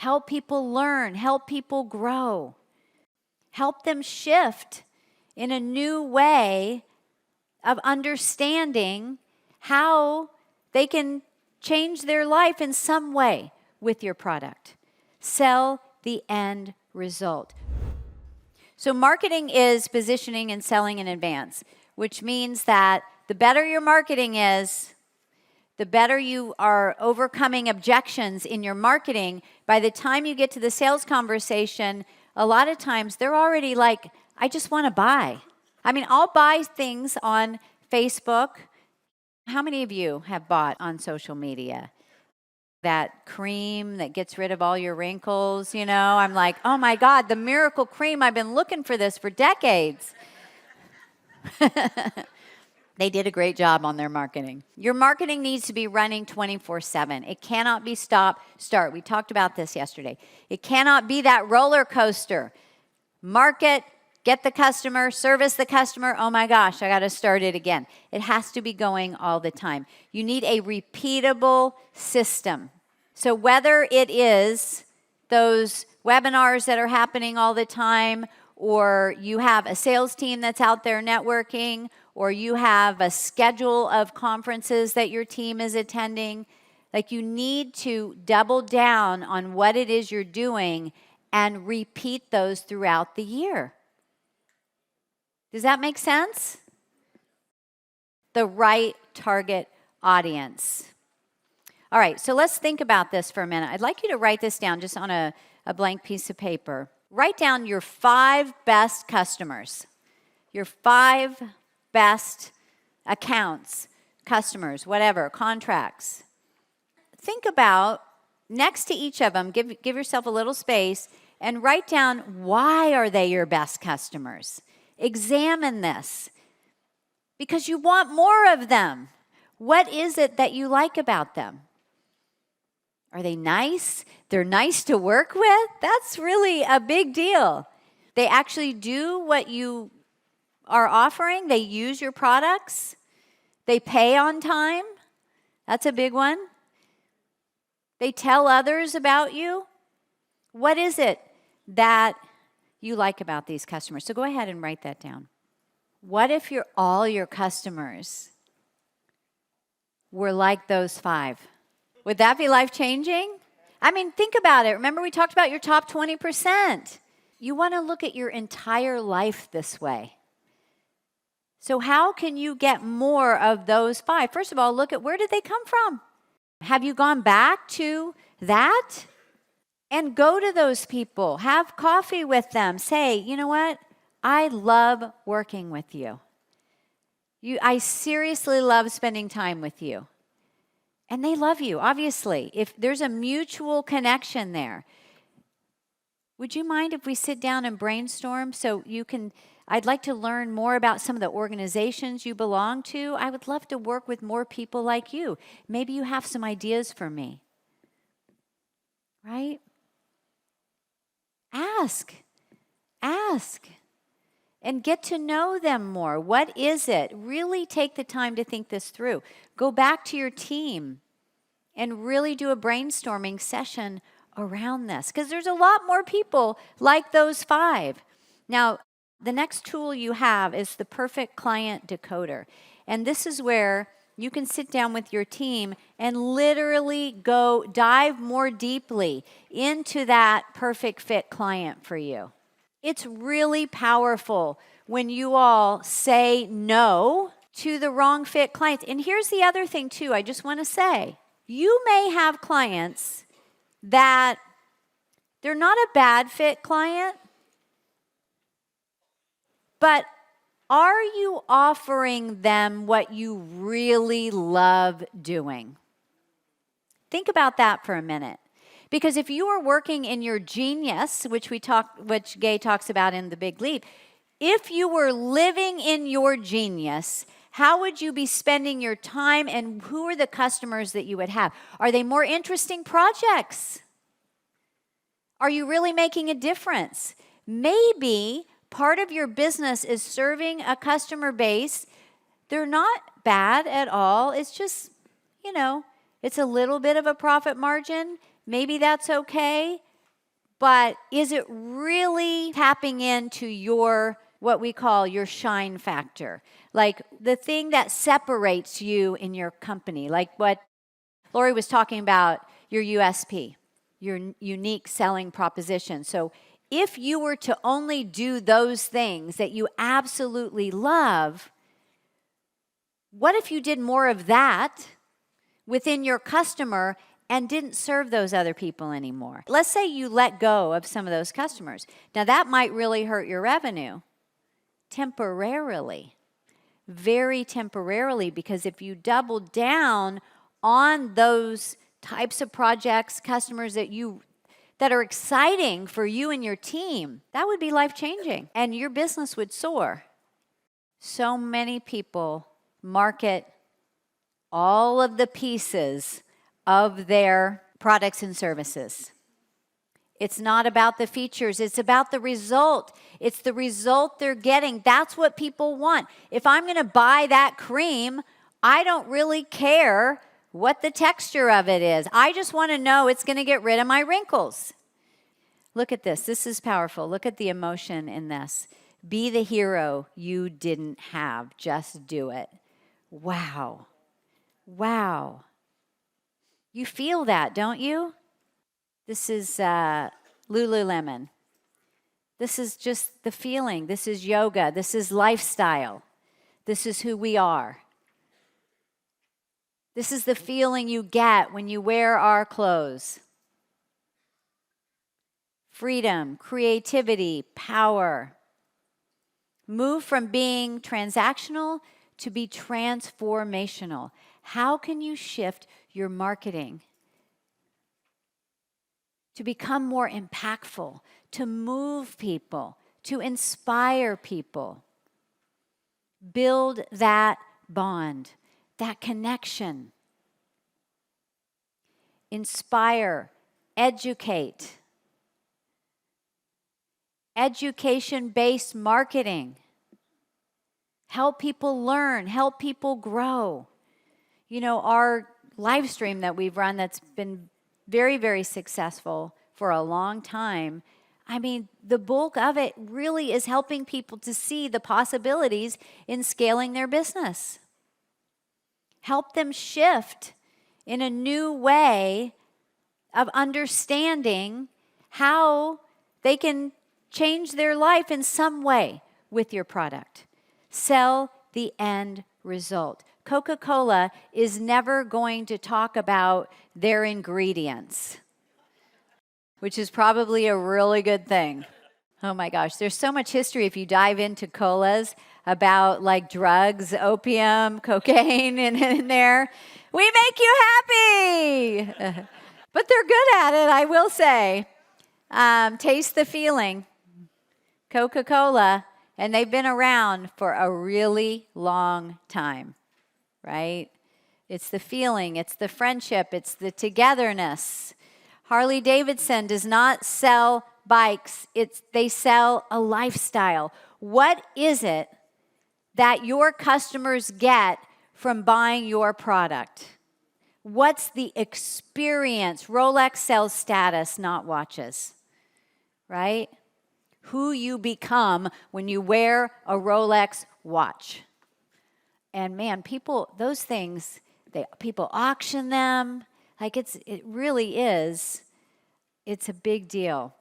Help people learn. Help people grow. Help them shift in a new way of understanding how they can change their life in some way with your product. Sell the end result. So marketing is positioning and selling in advance, which means that the better your marketing is, the better you are overcoming objections in your marketing. By the time you get to the sales conversation, a lot of times they're already like, I just want to buy. I mean, I'll buy things on Facebook. How many of you have bought on social media? That cream that gets rid of all your wrinkles, you know? I'm like, oh my God, the miracle cream. I've been looking for this for decades. They did a great job on their marketing. Your marketing needs to be running 24/7. It cannot be stop, start. We talked about this yesterday. It cannot be that roller coaster. Market, get the customer, service the customer. Oh my gosh, I got to start it again. It has to be going all the time. You need a repeatable system. So whether it is those webinars that are happening all the time, or you have a sales team that's out there networking, or you have a schedule of conferences that your team is attending, like you need to double down on what it is you're doing and repeat those throughout the year. Does that make sense? The right target audience. All right, so let's think about this for a minute. I'd like you to write this down just on a blank piece of paper. Write down your 5 best customers, your 5 best accounts, customers, whatever, contracts. Think about next to each of them, give yourself a little space and write down, why are they your best customers? Examine this because you want more of them. What is it that you like about them? Are they nice? They're nice to work with? That's really a big deal. They actually do what you are offering. They use your products. They pay on time. That's a big one. They tell others about you. What is it that you like about these customers? So go ahead and write that down. What if all your customers were like those 5? Would that be life-changing? I mean, think about it. Remember we talked about your top 20%. You want to look at your entire life this way. So how can you get more of those 5? First of all, look at where did they come from? Have you gone back to that? And go to those people. Have coffee with them. Say, you know what? I love working with you. I seriously love spending time with you. And they love you, obviously. If there's a mutual connection there. Would you mind if we sit down and brainstorm so you can... I'd like to learn more about some of the organizations you belong to. I would love to work with more people like you. Maybe you have some ideas for me. Right? Ask. And get to know them more. What is it? Really take the time to think this through. Go back to your team and really do a brainstorming session around this. Because there's a lot more people like those 5. Now, the next tool you have is the Perfect Client Decoder. And this is where you can sit down with your team and literally go dive more deeply into that perfect fit client for you. It's really powerful when you all say no to the wrong fit clients. And here's the other thing too, I just want to say. You may have clients that they're not a bad fit client, but are you offering them what you really love doing? Think about that for a minute. Because if you are working in your genius, which Gay talks about in The Big Leap, if you were living in your genius, how would you be spending your time and who are the customers that you would have? Are they more interesting projects? Are you really making a difference? Maybe part of your business is serving a customer base. They're not bad at all. It's just, it's a little bit of a profit margin. Maybe that's okay. but is it really tapping into your, what we call your shine factor? Like the thing that separates you in your company, like what Lori was talking about, your USP, your unique selling proposition. So if you were to only do those things that you absolutely love, what if you did more of that within your customer and didn't serve those other people anymore? Let's say you let go of some of those customers. Now, that might really hurt your revenue temporarily, very temporarily, because if you double down on those types of projects, customers that are exciting for you and your team, that would be life-changing, and your business would soar. So many people market all of the pieces of their products and services. It's not about the features. It's about the result. It's the result they're getting. That's what people want. If I'm going to buy that cream, I don't really care what the texture of it is. I just want to know it's going to get rid of my wrinkles. Look at this. This is powerful. Look at the emotion in this. Be the hero you didn't have. Just do it. Wow. Wow. You feel that, don't you? This is Lululemon. This is just the feeling. This is yoga. This is lifestyle. This is who we are. This is the feeling you get when you wear our clothes. Freedom, creativity, power. Move from being transactional to be transformational. How can you shift your marketing to become more impactful, to move people, to inspire people? Build that bond, that connection. Inspire, educate. Education-based marketing. Help people learn, help people grow. You know, our live stream that we've run that's been very, very successful for a long time, I mean, the bulk of it really is helping people to see the possibilities in scaling their business. Help them shift in a new way of understanding how they can change their life in some way with your product. Sell the end result. Coca-Cola is never going to talk about their ingredients, which is probably a really good thing. Oh my gosh, there's so much history if you dive into colas about like drugs, opium, cocaine in there. We make you happy. But they're good at it, I will say. Taste the feeling. Coca-Cola, and they've been around for a really long time, right? It's the feeling, it's the friendship, it's the togetherness. Harley Davidson does not sell bikes, they sell a lifestyle. What is it that your customers get from buying your product? What's the experience? Rolex sells status, not watches, right? Who you become when you wear a Rolex watch. And man, people, those things, people auction them. Like it really is, it's a big deal.